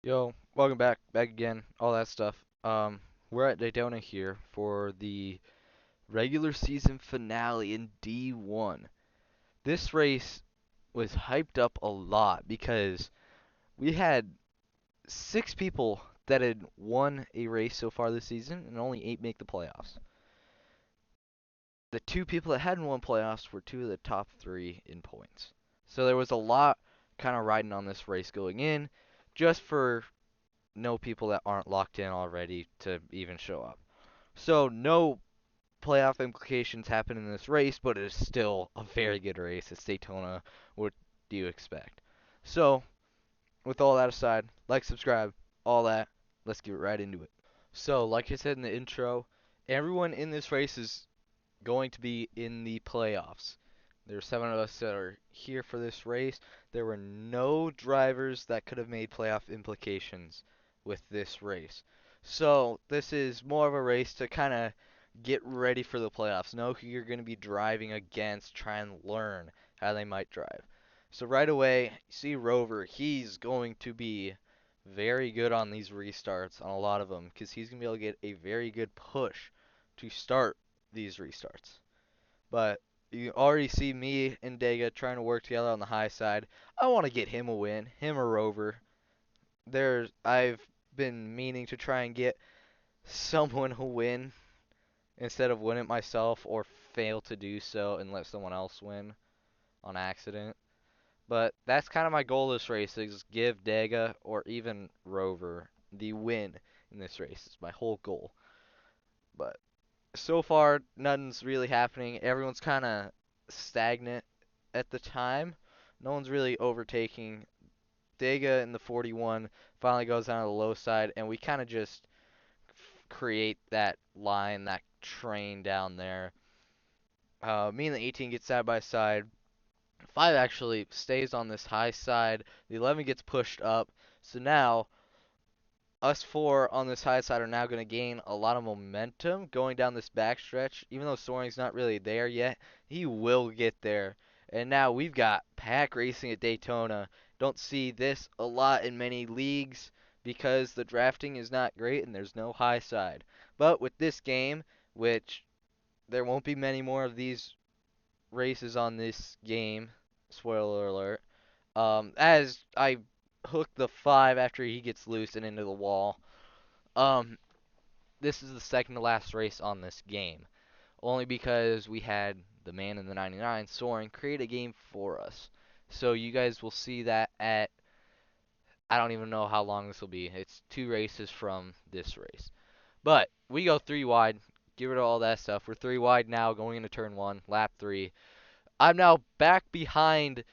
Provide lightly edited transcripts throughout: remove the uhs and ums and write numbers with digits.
Yo, welcome back again, all that stuff. We're at Daytona here for the regular season finale in D1. This race was hyped up a lot because we had 6 people that had won a race so far this season, and only 8 make the playoffs. The 2 people that hadn't won playoffs were 2 of the top 3 in points. So there was a lot kind of riding on this race going in, just for no people that aren't locked in already to even show up. So no playoff implications happen in this race, but it is still a very good race. It's Daytona. What do you expect? So with all that aside, like, subscribe, all that. Let's get right into it. So like I said in the intro, everyone in this race is going to be in the playoffs. There are 7 of us that are here for this race. There were no drivers that could have made playoff implications with this race. So this is more of a race to kind of get ready for the playoffs. Know who you're going to be driving against. Try and learn how they might drive. So right away, see Rover. He's going to be very good on these restarts, on a lot of them, because he's going to be able to get a very good push to start these restarts. But you already see me and Dega trying to work together on the high side. I want to get him a win, him or Rover. I've been meaning to try and get someone a win instead of win it myself or fail to do so and let someone else win on accident. But that's kind of my goal this race, is give Dega or even Rover the win in this race. It's my whole goal. But so far, nothing's really happening. Everyone's kind of stagnant at the time. No one's really overtaking. Dega in the 41 finally goes down to the low side, and we kind of just create that line, that train down there. Me and the 18 get side by side. 5 actually stays on this high side. The 11 gets pushed up. So now us 4 on this high side are now going to gain a lot of momentum going down this backstretch. Even though Soaring's not really there yet, he will get there. And now we've got pack racing at Daytona. Don't see this a lot in many leagues because the drafting is not great and there's no high side. But with this game, which there won't be many more of these races on this game, spoiler alert, as I hook the 5 after he gets loose and into the wall. Um, this is the second to last race on this game, only because we had the man in the 99, Soren, create a game for us. So you guys will see that at, I don't even know how long this will be. It's 2 races from this race. But we go 3 wide, get rid of all that stuff. We're 3 wide now going into turn 1, lap 3. I'm now back behind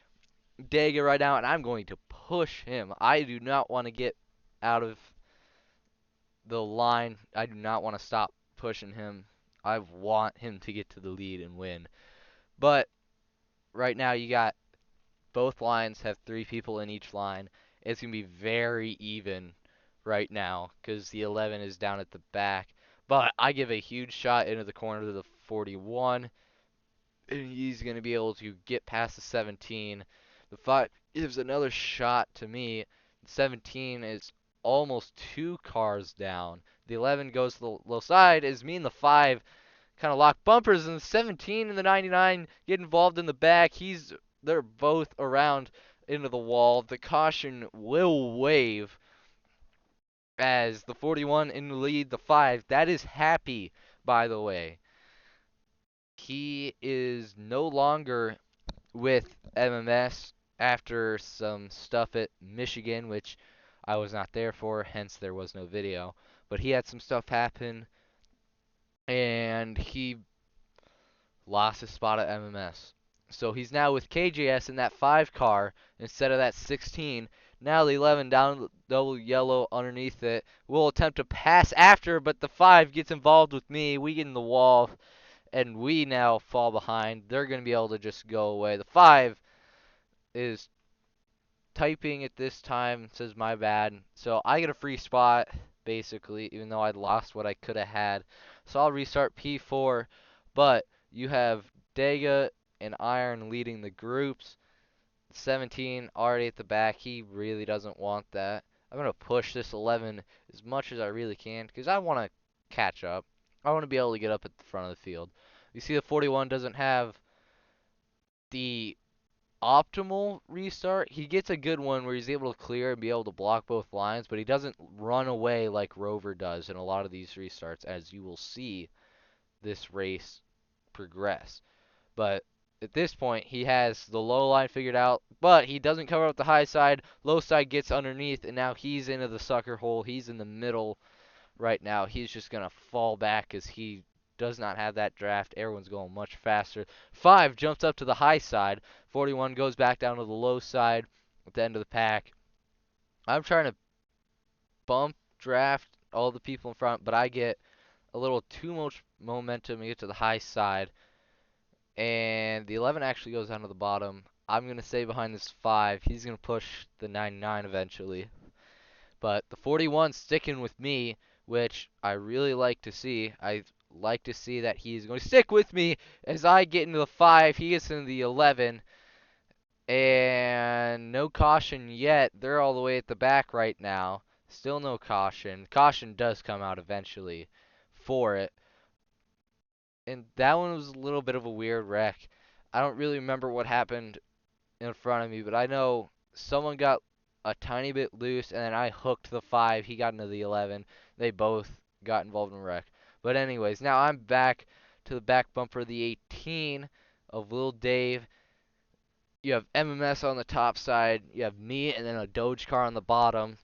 Dega right now, and I'm going to push him. I do not want to get out of the line. I do not want to stop pushing him. I want him to get to the lead and win. But right now you got both lines have 3 people in each line. It's going to be very even right now because the 11 is down at the back. But I give a huge shot into the corner to the 41, and he's going to be able to get past the 17. The 5 gives another shot to me. 17 is almost 2 cars down. The 11 goes to the low side as me and the 5 kind of lock bumpers, and the 17 and the 99 get involved in the back. They're both around into the wall. The caution will wave as the 41 in the lead, the 5. That is Happy, by the way. He is no longer with MMS after some stuff at Michigan, which I was not there for, hence there was no video. But he had some stuff happen, and he lost his spot at MMS. So he's now with KJS in that 5 car instead of that 16. Now the 11 down double yellow underneath it. Will attempt to pass after, but the 5 gets involved with me. We get in the wall, and we now fall behind. They're going to be able to just go away. The 5 is typing at this time, says my bad. So I get a free spot, basically, even though I lost what I could have had. So I'll restart P4, but you have Dega and Iron leading the groups. 17 already at the back. He really doesn't want that. I'm going to push this 11 as much as I really can because I want to catch up. I want to be able to get up at the front of the field. You see the 41 doesn't have the optimal restart. He gets a good one where he's able to clear and be able to block both lines, but he doesn't run away like Rover does in a lot of these restarts, as you will see this race progress. But at this point, he has the low line figured out, but he doesn't cover up the high side. Low side gets underneath, and now he's into the sucker hole. He's in the middle right now. He's just going to fall back because he does not have that draft. Everyone's going much faster. 5 jumps up to the high side. 41 goes back down to the low side at the end of the pack. I'm trying to bump draft all the people in front, but I get a little too much momentum to get to the high side. And the 11 actually goes down to the bottom. I'm going to stay behind this 5. He's going to push the 99 eventually. But the 41 sticking with me, which I really like to see. I like to see that he's going to stick with me as I get into the 5. He gets into the 11. And no caution yet. They're all the way at the back right now. Still no caution. Caution does come out eventually for it. And that one was a little bit of a weird wreck. I don't really remember what happened in front of me, but I know someone got a tiny bit loose, and then I hooked the 5. He got into the 11. They both got involved in a wreck. But anyways, now I'm back to the back bumper of the 18 of Lil Dave. You have MMS on the top side. You have me, and then a Doge car on the bottom.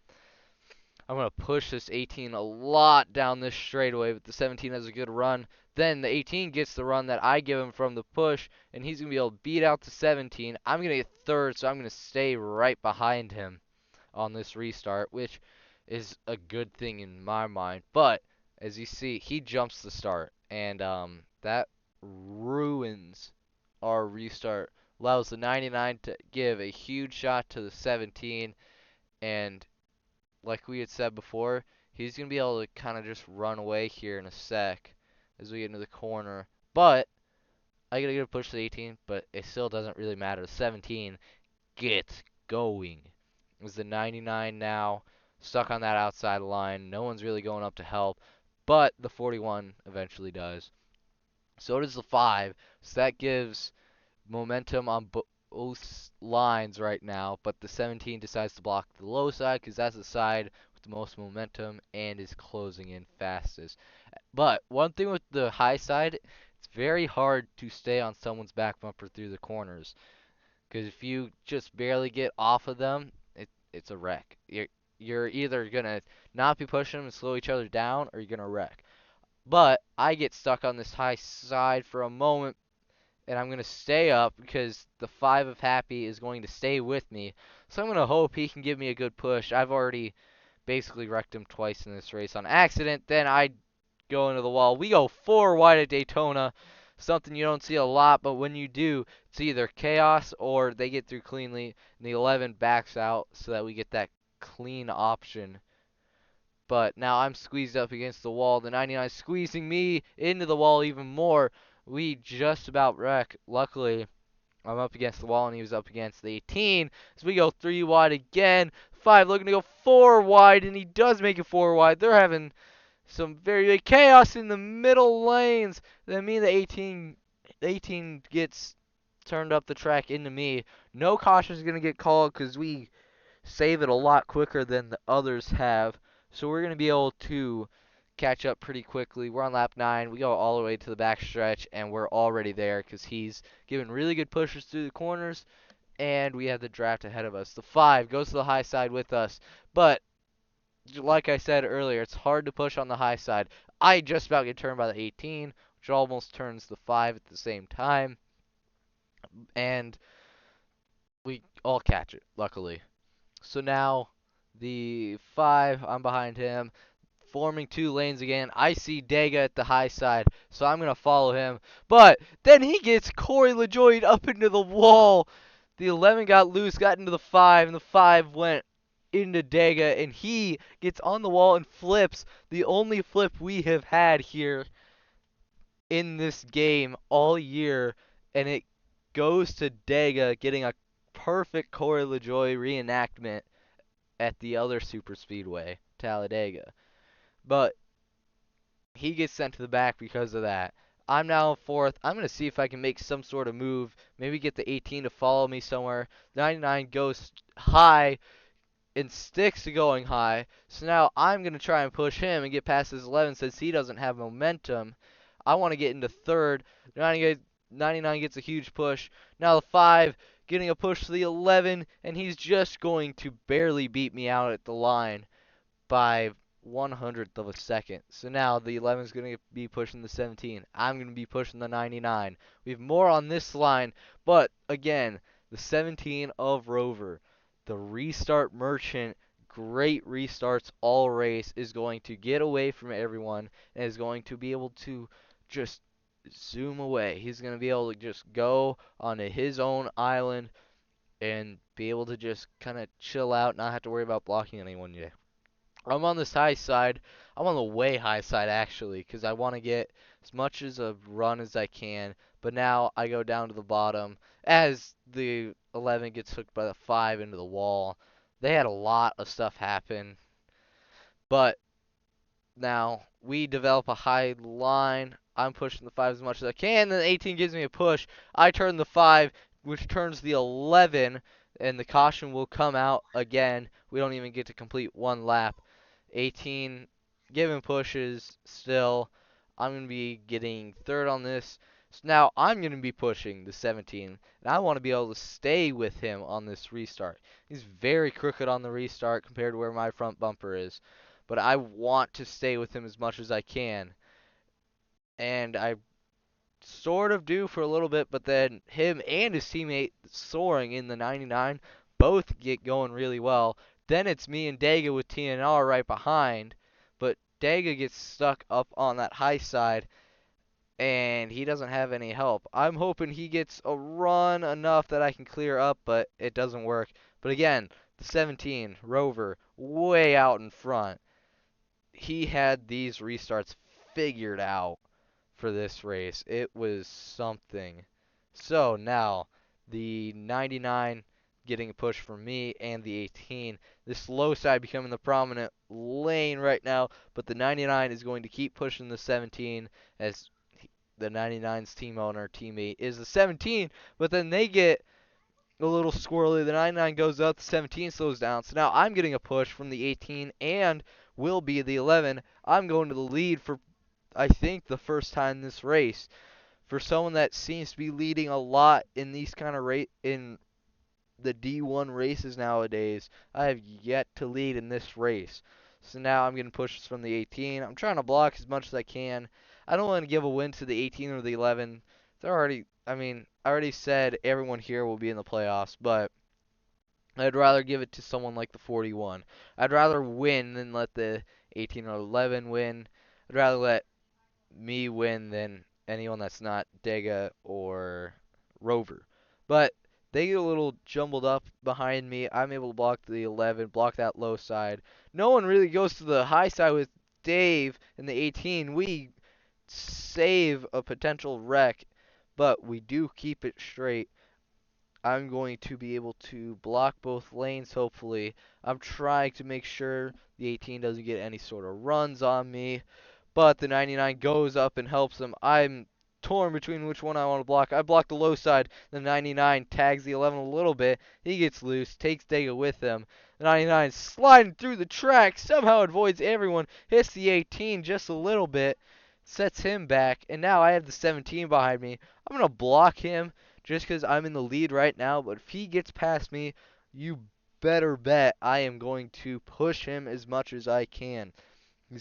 I'm going to push this 18 a lot down this straightaway, but the 17 has a good run. Then the 18 gets the run that I give him from the push, and he's going to be able to beat out the 17. I'm going to get third, so I'm going to stay right behind him on this restart, which is a good thing in my mind. But, as you see, he jumps the start, and that ruins our restart. Allows the 99 to give a huge shot to the 17, and like we had said before, he's going to be able to kind of just run away here in a sec as we get into the corner. But I got to get a push to the 18, but it still doesn't really matter. The 17 gets going. Is the 99 now stuck on that outside line. No one's really going up to help, but the 41 eventually does. So does the 5. So that gives momentum on both lines right now, but the 17 decides to block the low side because that's the side with the most momentum and is closing in fastest. But one thing with the high side, it's very hard to stay on someone's back bumper through the corners because if you just barely get off of them, it's a wreck. You're either gonna not be pushing them and slow each other down, or you're gonna wreck. But I get stuck on this high side for a moment, and I'm going to stay up because the 5 of Happy is going to stay with me. So I'm going to hope he can give me a good push. I've already basically wrecked him twice in this race on accident. Then I go into the wall. We go 4 wide at Daytona. Something you don't see a lot, but when you do, it's either chaos or they get through cleanly, and the 11 backs out so that we get that clean option. But now I'm squeezed up against the wall. The 99 squeezing me into the wall even more. We just about wreck. Luckily, I'm up against the wall and he was up against the 18. So we go 3 wide again. 5 looking to go 4 wide, and he does make it 4 wide. They're having some very big chaos in the middle lanes. Then me and the 18 gets turned up the track into me. No caution is going to get called because we save it a lot quicker than the others have. So we're going to be able to catch up pretty quickly. We're on lap 9. We go all the way to the back stretch, and we're already there because he's giving really good pushes through the corners, and we have the draft ahead of us. The 5 goes to the high side with us, but like I said earlier, it's hard to push on the high side. I just about get turned by the 18, which almost turns the 5 at the same time, and we all catch it, luckily. So now the 5, I'm behind him, forming 2 lanes again. I see Dega at the high side, so I'm going to follow him. But then he gets Corey LaJoy up into the wall. The 11 got loose, got into the 5, and the 5 went into Dega, and he gets on the wall and flips. The only flip we have had here in this game all year, and it goes to Dega getting a perfect Corey LaJoy reenactment at the other super speedway, Talladega. But he gets sent to the back because of that. I'm now in fourth. I'm going to see if I can make some sort of move. Maybe get the 18 to follow me somewhere. 99 goes high and sticks to going high. So now I'm going to try and push him and get past his 11 since he doesn't have momentum. I want to get into third. 99 gets a huge push. Now the 5 getting a push to the 11, and he's just going to barely beat me out at the line by 1/100th of a second. So now the 11 is going to be pushing the 17. I'm going to be pushing the 99. We have more on this line, but again, the 17 of Rover, the restart merchant, great restarts all race, is going to get away from everyone and is going to be able to just zoom away. He's going to be able to just go onto his own island and be able to just kind of chill out, not have to worry about blocking anyone yet. I'm on this high side. I'm on the way high side actually, because I want to get as much as a run as I can. But now I go down to the bottom as the 11 gets hooked by the 5 into the wall. They had a lot of stuff happen, but now we develop a high line. I'm pushing the 5 as much as I can. Then the 18 gives me a push. I turn the 5, which turns the 11, and the caution will come out again. We don't even get to complete one lap. 18 giving pushes still. I'm going to be getting third on this. So now I'm going to be pushing the 17, and I want to be able to stay with him on this restart. He's very crooked on the restart compared to where my front bumper is, but I want to stay with him as much as I can. And I sort of do for a little bit, but then him and his teammate soaring in the 99 both get going really well. Then it's me and Dega with TNR right behind, but Dega gets stuck up on that high side, and he doesn't have any help. I'm hoping he gets a run enough that I can clear up, but it doesn't work. But again, the 17, Rover, way out in front. He had these restarts figured out for this race. It was something. So now the 99 getting a push from me and the 18. This low side becoming the prominent lane right now, but the 99 is going to keep pushing the 17 as the 99's team owner, teammate is the 17, but then they get a little squirrely. The 99 goes up, the 17 slows down. So now I'm getting a push from the 18 and will be the 11. I'm going to the lead for, I think, the first time this race. For someone that seems to be leading a lot in these kind of in the D1 races nowadays, I have yet to lead in this race. So now I'm getting pushes from the 18. I'm trying to block as much as I can. I don't want to give a win to the 18 or the 11. They're already, I mean, I already said everyone here will be in the playoffs, but I'd rather give it to someone like the 41. I'd rather win than let the 18 or 11 win. I'd rather let me win than anyone that's not Dega or Rover. But they get a little jumbled up behind me. I'm able to block the 11, block that low side. No one really goes to the high side with Dave and the 18. We save a potential wreck, but we do keep it straight. I'm going to be able to block both lanes, hopefully. I'm trying to make sure the 18 doesn't get any sort of runs on me, but the 99 goes up and helps him. I'm torn between which one I want to block. I block the low side. The 99 tags the 11 a little bit. He gets loose, takes Dega with him. The 99 sliding through the track, somehow avoids everyone, hits the 18 just a little bit, sets him back, and now I have the 17 behind me. I'm going to block him just because I'm in the lead right now, but if he gets past me, you better bet I am going to push him as much as I can.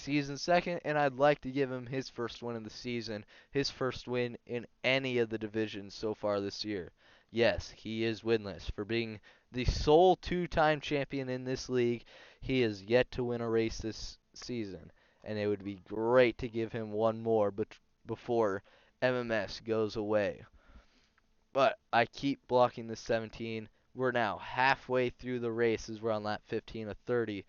He's in second, and I'd like to give him his first win of the season, his first win in any of the divisions so far this year. Yes, he is winless. For being the sole two-time champion in this league, he has yet to win a race this season, and it would be great to give him one more before MMS goes away. But I keep blocking the 17. We're now halfway through the race as we're on lap 15 of 30.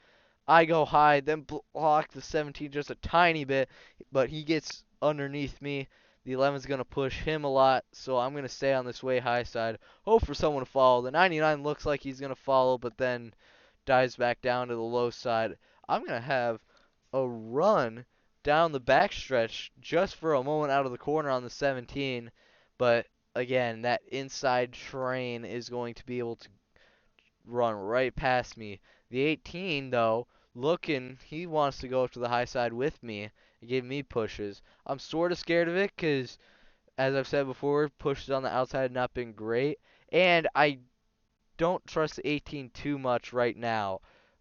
I go high, then block the 17 just a tiny bit, but he gets underneath me. The 11's going to push him a lot, so I'm going to stay on this way high side. Hope for someone to follow. The 99 looks like he's going to follow, but then dives back down to the low side. I'm going to have a run down the backstretch just for a moment out of the corner on the 17. But again, that inside train is going to be able to run right past me. The 18, though, looking, he wants to go up to the high side with me and give me pushes. I'm sort of scared of it because, as I've said before, pushes on the outside have not been great. And I don't trust the 18 too much right now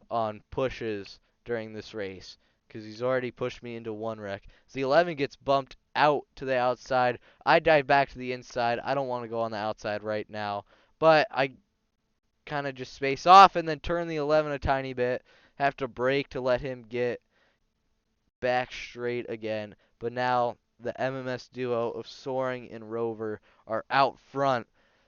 on pushes during this race because he's already pushed me into one wreck. So the 11 gets bumped out to the outside. I dive back to the inside. I don't want to go on the outside right now, but I kind of just space off and then turn the 11 a tiny bit. Have to brake to let him get back straight again. But now the MMS duo of Soaring and Rover are out front.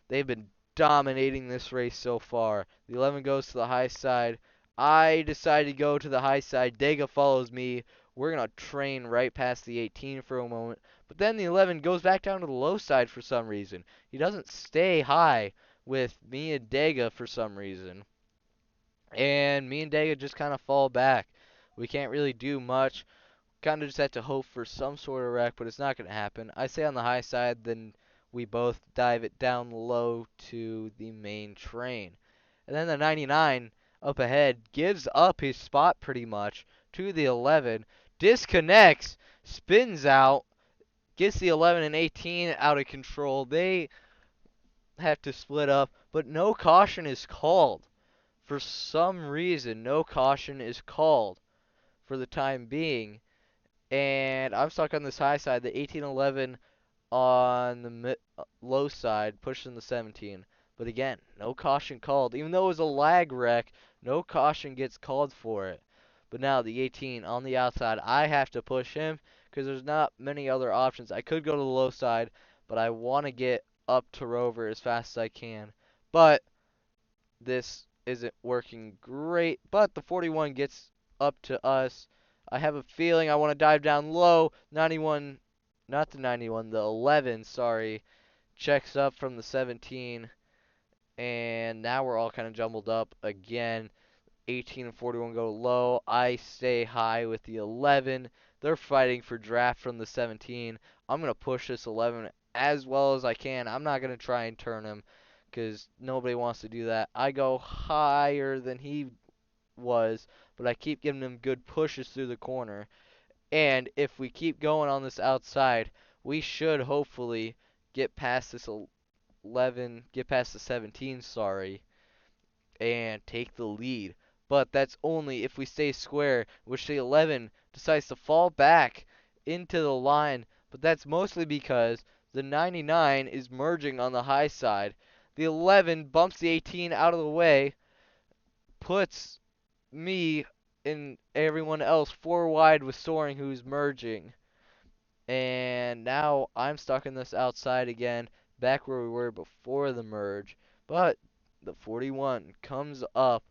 They've been dominating this race so far. The 11 goes to the high side. I decide to go to the high side. Dega follows me. We're going to train right past the 18 for a moment. But then the 11 goes back down to the low side for some reason. He doesn't stay high with me and Dega for some reason. And me and Dega just kind of fall back. We can't really do much. Kind of just have to hope for some sort of wreck, but it's not going to happen. I stay on the high side, then we both dive it down low to the main train. And then the 99 up ahead gives up his spot pretty much to the 11, disconnects, spins out, gets the 11 and 18 out of control. They have to split up, but no caution is called. For some reason, no caution is called for the time being. And I'm stuck on this high side, the 1811 on the low side, pushing the 17. But again, no caution called. Even though it was a lag wreck, no caution gets called for it. But now the 18 on the outside, I have to push him because there's not many other options. I could go to the low side, but I want to get up to Rover as fast as I can. But this isn't working great. But the 41 gets up to us. I have a feeling I want to dive down low. 91, not the 91, the 11, sorry, checks up from the 17. And now we're all kind of jumbled up again. 18 and 41 go low. I stay high with the 11. They're fighting for draft from the 17. I'm going to push this 11 as well as I can. I'm not going to try and turn him because nobody wants to do that. I go higher than he was, but I keep giving him good pushes through the corner. And if we keep going on this outside, we should hopefully get past this 11, get past the 17, sorry, and take the lead. But that's only if we stay square, which the 11 decides to fall back into the line. But that's mostly because the 99 is merging on the high side. The 11 bumps the 18 out of the way, puts me and everyone else four wide with Soaring, who's merging. And now I'm stuck in this outside again, back where we were before the merge. But the 41 comes up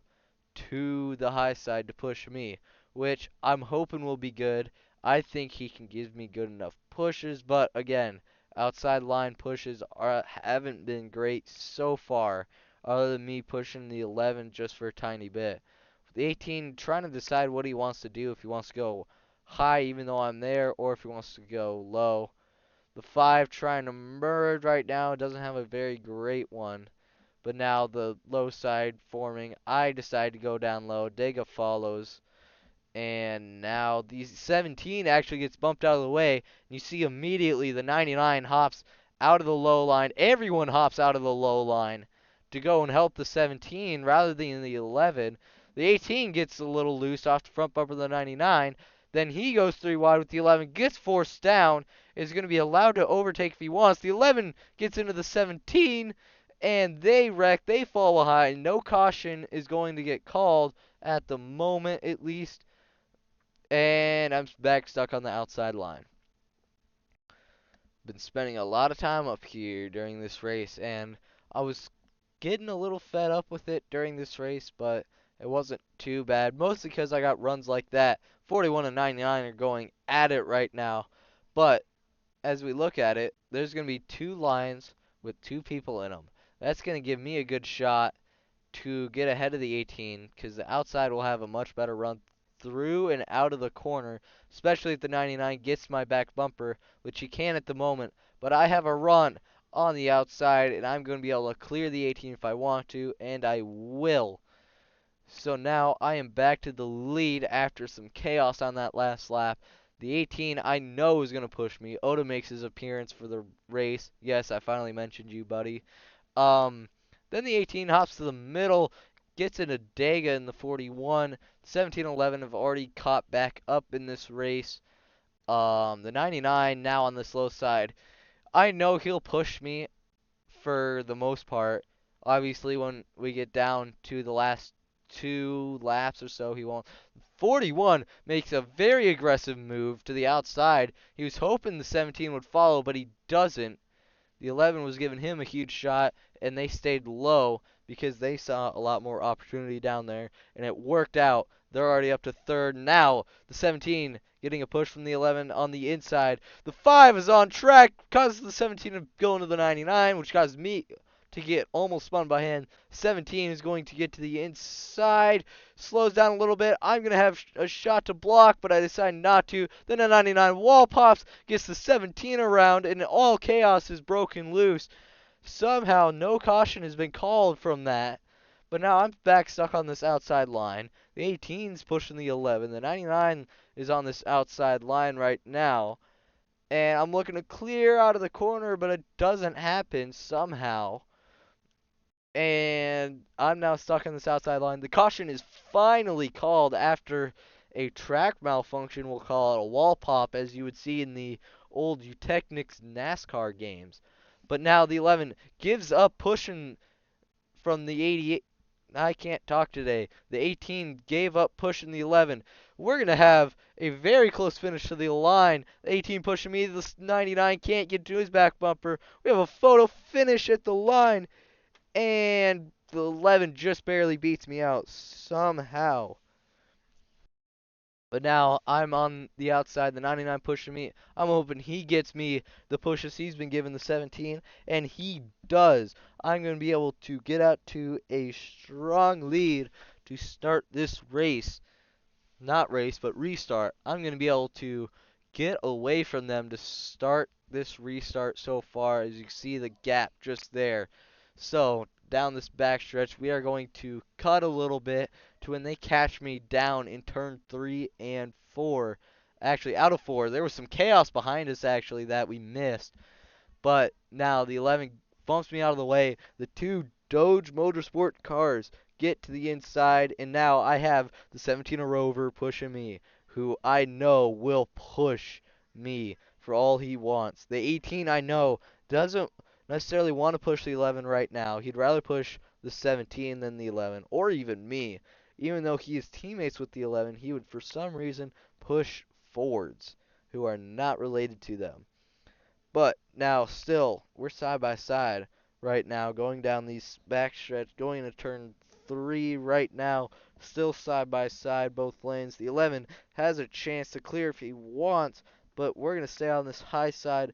to the high side to push me, which I'm hoping will be good. I think he can give me good enough pushes, but again, outside line pushes haven't been great so far, other than me pushing the 11 just for a tiny bit. The 18 trying to decide what he wants to do, if he wants to go high even though I'm there, or if he wants to go low. The 5 trying to merge right now, doesn't have a very great one. But now the low side forming, I decide to go down low. Dega follows. And now the 17 actually gets bumped out of the way. You see immediately the 99 hops out of the low line. Everyone hops out of the low line to go and help the 17 rather than the 11. The 18 gets a little loose off the front bumper of the 99. Then he goes 3 wide with the 11, gets forced down, is going to be allowed to overtake if he wants. The 11 gets into the 17, and they wreck. They fall behind. No caution is going to get called at the moment, at least. And I'm back stuck on the outside line. Been spending a lot of time up here during this race, and I was getting a little fed up with it during this race, but it wasn't too bad. Mostly because I got runs like that. 41 and 99 are going at it right now. But as we look at it, there's going to be 2 lines with 2 people in them. That's going to give me a good shot to get ahead of the 18 because the outside will have a much better run through and out of the corner, especially if the 99 gets my back bumper, which he can at the moment. But I have a run on the outside, and I'm going to be able to clear the 18 if I want to, and I will. So now I am back to the lead after some chaos on that last lap. The 18 I know is going to push me. Oda makes his appearance for the race. Yes, I finally mentioned you, buddy. Then the 18 hops to the middle, gets into Dega in the 41. 17-11 have already caught back up in this race. The 99 now on the slow side. I know he'll push me for the most part. Obviously, when we get down to the last 2 laps or so, he won't. 41 makes a very aggressive move to the outside. He was hoping the 17 would follow, but he doesn't. The 11 was giving him a huge shot, and they stayed low because they saw a lot more opportunity down there, and it worked out. They're already up to third. Now, the 17 getting a push from the 11 on the inside. The 5 is on track, causes the 17 to go into the 99, which caused me to get almost spun by him. 17 is going to get to the inside, slows down a little bit. I'm going to have a shot to block, but I decide not to. Then a 99 wall pops, gets the 17 around, and all chaos is broken loose. Somehow, no caution has been called from that. But now I'm back stuck on this outside line. The 18's pushing the 11. The 99 is on this outside line right now. And I'm looking to clear out of the corner, but it doesn't happen somehow. And I'm now stuck on this outside line. The caution is finally called after a track malfunction. We'll call it a wall pop, as you would see in the old Eutechnics NASCAR games. But now the 11 gives up pushing from the 88. I can't talk today. The 18 gave up pushing the 11. We're going to have a very close finish to the line. The 18 pushing me. The 99 can't get to his back bumper. We have a photo finish at the line. And the 11 just barely beats me out somehow. But now I'm on the outside, the 99 pushing me. I'm hoping he gets me the pushes he's been given the 17, and he does. I'm going to be able to get out to a strong lead to start this race. Not race, but restart. I'm going to be able to get away from them to start this restart so far. As you can see the gap just there. So down this backstretch, we are going to cut a little bit to when they catch me down in turn 3 and 4. Actually, out of 4. There was some chaos behind us, actually, that we missed. But now the 11 bumps me out of the way. The 2 Doge Motorsport cars get to the inside, and now I have the 17 Rover pushing me, who I know will push me for all he wants. The 18 I know doesn't necessarily want to push the 11 right now. He'd rather push the 17 than the 11, or even me. Even though he is teammates with the 11, he would for some reason push Fords, who are not related to them. But now still, we're side by side right now, going down these backstretch, going to turn 3 right now, still side by side, both lanes. The 11 has a chance to clear if he wants, but we're going to stay on this high side.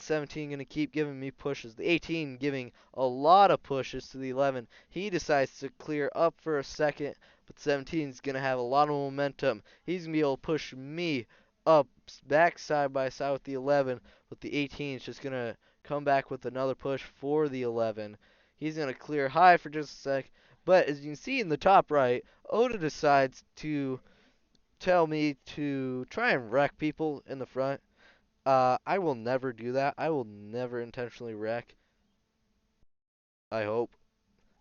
17 going to keep giving me pushes. The 18 giving a lot of pushes to the 11. He decides to clear up for a second, but 17 is going to have a lot of momentum. He's going to be able to push me up back side by side with the 11, but the 18 is just going to come back with another push for the 11. He's going to clear high for just a sec, but as you can see in the top right, Oda decides to tell me to try and wreck people in the front. I will never do that. I will never intentionally wreck. I hope.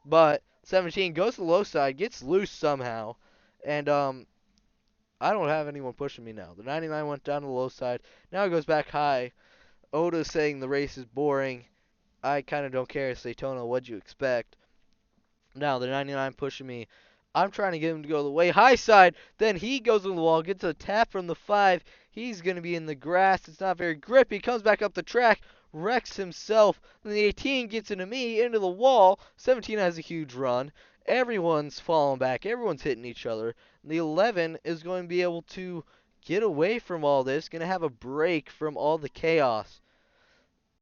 But 17 goes to the low side, gets loose somehow, and I don't have anyone pushing me now. The 99 went down to the low side. Now it goes back high. Oda's saying the race is boring. I kind of don't care. It's Daytona. What'd you expect? Now the 99 pushing me. I'm trying to get him to go the way high side. Then he goes on the wall, gets a tap from the 5. He's going to be in the grass. It's not very grippy. Comes back up the track, wrecks himself. Then the 18 gets into me, into the wall. 17 has a huge run. Everyone's falling back. Everyone's hitting each other. The 11 is going to be able to get away from all this. Going to have a break from all the chaos.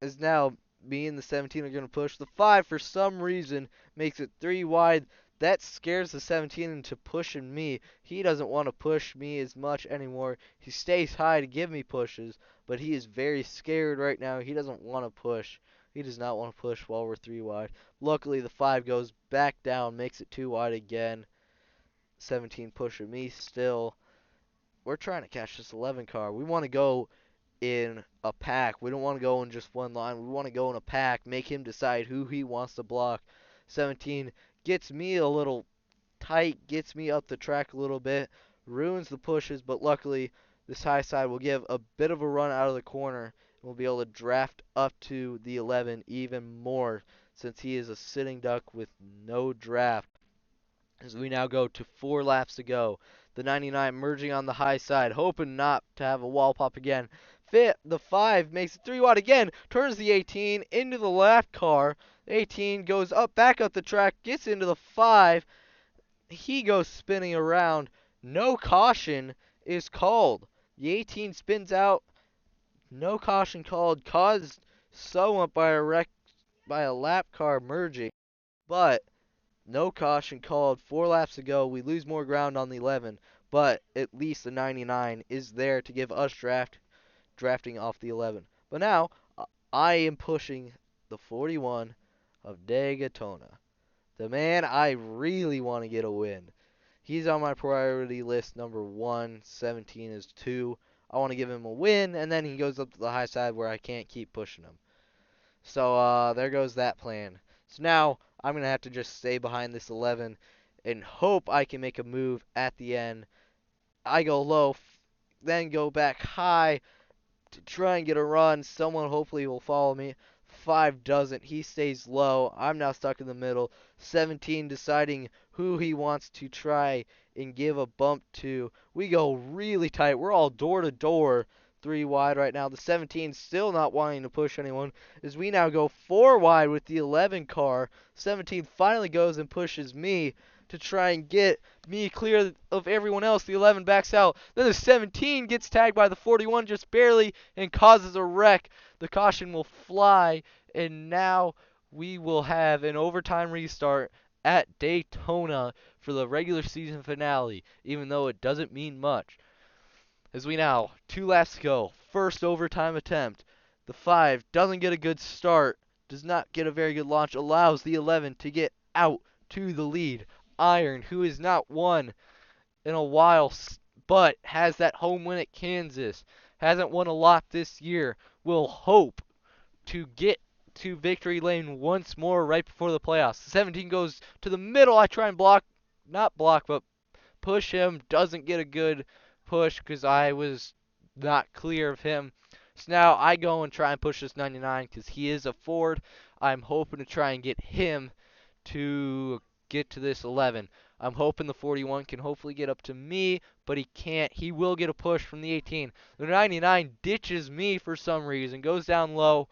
Is now me and the 17 are going to push. The 5, for some reason, makes it 3 wide. That scares the 17 into pushing me. He doesn't want to push me as much anymore. He stays high to give me pushes, but he is very scared right now. He doesn't want to push. He does not want to push while we're 3 wide. Luckily, the 5 goes back down, makes it 2 wide again. 17 pushing me still. We're trying to catch this 11 car. We want to go in a pack. We don't want to go in just one line. We want to go in a pack, make him decide who he wants to block. 17 gets me a little tight, gets me up the track a little bit, ruins the pushes, but luckily this high side will give a bit of a run out of the corner. We'll be able to draft up to the 11 even more since he is a sitting duck with no draft. As we now go to 4 laps to go. The 99 merging on the high side, hoping not to have a wall pop again. The 5 makes it 3 wide again, turns the 18 into the lap car. The 18 goes back up the track, gets into the 5. He goes spinning around. No caution is called. The 18 spins out. No caution called, caused somewhat by a lap car merging, but no caution called. 4 laps to go. We lose more ground on the 11, but at least the 99 is there to give us drafting off the 11. But now I am pushing the 41 of Daytona. The man I really want to get a win. He's on my priority list. Number 1, 17 is 2. I want to give him a win, and then he goes up to the high side where I can't keep pushing him. So there goes that plan. So now I'm going to have to just stay behind this 11 and hope I can make a move at the end. I go low, then go back high to try and get a run. Someone hopefully will follow me. 5 doesn't. He stays low. I'm now stuck in the middle. 17 deciding who he wants to try and give a bump to. We go really tight. We're all door to door. 3 wide right now. The 17 still not wanting to push anyone as we now go 4 wide with the 11 car. 17 finally goes and pushes me to try and get me clear of everyone else. The 11 backs out. Then the 17 gets tagged by the 41 just barely and causes a wreck. The caution will fly, and now we will have an overtime restart at Daytona for the regular season finale, even though it doesn't mean much. As we now, 2 laps to go, first overtime attempt. The 5 doesn't get a good start, does not get a very good launch, allows the 11 to get out to the lead. Iron, who has not won in a while, but has that home win at Kansas, hasn't won a lot this year, will hope to get to victory lane once more right before the playoffs. The 17 goes to the middle. I try and not block, but push him. Doesn't get a good push because I was not clear of him. So now I go and try and push this 99 because he is a Ford. I'm hoping to try and get him to get to this 11. I'm hoping the 41 can hopefully get up to me, but he can't. He will get a push from the 18. The 99 ditches me for some reason, goes down low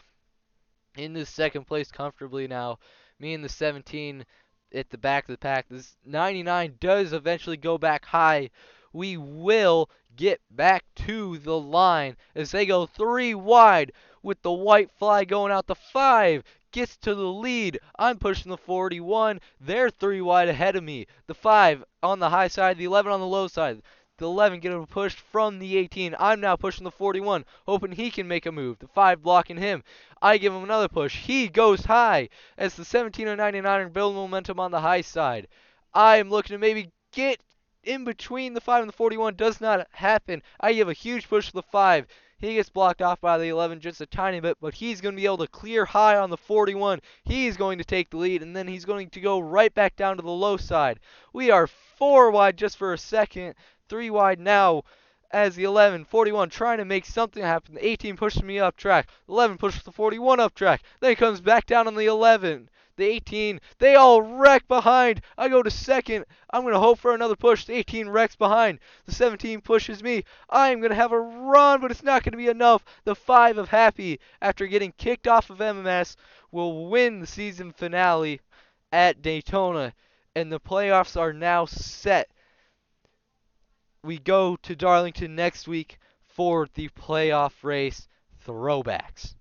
into second place comfortably now. Me and the 17 at the back of the pack. This 99 does eventually go back high. We will get back to the line as they go 3 wide with the white flag going out. The 5 gets to the lead. I'm pushing the 41. They're 3 wide ahead of me. The 5 on the high side, the 11 on the low side. The 11 getting a push from the 18. I'm now pushing the 41, hoping he can make a move. The 5 blocking him. I give him another push. He goes high as the 17 and 99 are building momentum on the high side. I am looking to maybe get in between the 5 and the 41. Does not happen. I give a huge push to the 5. He gets blocked off by the 11 just a tiny bit, but he's going to be able to clear high on the 41. He's going to take the lead, and then he's going to go right back down to the low side. We are 4 wide just for a second, 3 wide now as the 11, 41 trying to make something happen. The 18 pushes me up track. The 11 pushes the 41 up track. Then he comes back down on the 11. The 18, they all wreck behind. I go to second. I'm going to hope for another push. The 18 wrecks behind. The 17 pushes me. I'm going to have a run, but it's not going to be enough. The 5 of Happy, after getting kicked off of MMS, will win the season finale at Daytona. And the playoffs are now set. We go to Darlington next week for the playoff race throwbacks.